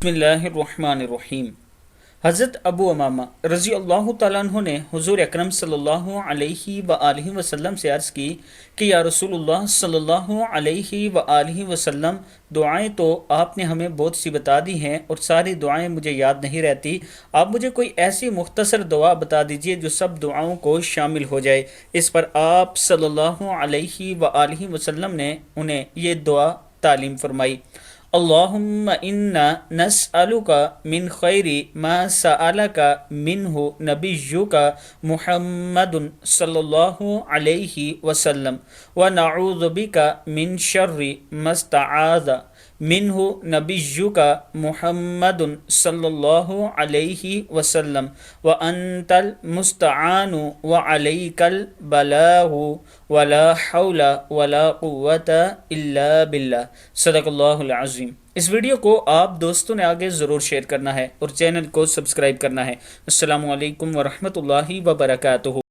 بسم اللہ الرحمن الرحیم۔ حضرت ابو امامہ رضی اللہ تعالیٰ عنہ نے حضور اکرم صلی اللہ علیہ وآلہ وسلم سے عرض کی کہ یا رسول اللہ صلی اللہ علیہ وآلہ وسلم، دعائیں تو آپ نے ہمیں بہت سی بتا دی ہیں اور ساری دعائیں مجھے یاد نہیں رہتی، آپ مجھے کوئی ایسی مختصر دعا بتا دیجئے جو سب دعاؤں کو شامل ہو جائے۔ اس پر آپ صلی اللہ علیہ وآلہ وسلم نے انہیں یہ دعا تعلیم فرمائی: اللہم انا نسألک من خیر ما سألک منہ نبیک محمد صلی اللہ علیہ وسلم ونعوذ بک من شر ما استعاذ منہ نبیک محمد صلی اللہ علیہ وسلم وانت المستعان وعلیک البلاغ ولا حول ولا قوة الا باللہ۔ صدق اللہ العظیم۔ اس ویڈیو کو آپ دوستوں نے آگے ضرور شیئر کرنا ہے اور چینل کو سبسکرائب کرنا ہے۔ السلام علیکم ورحمۃ اللہ وبرکاتہ۔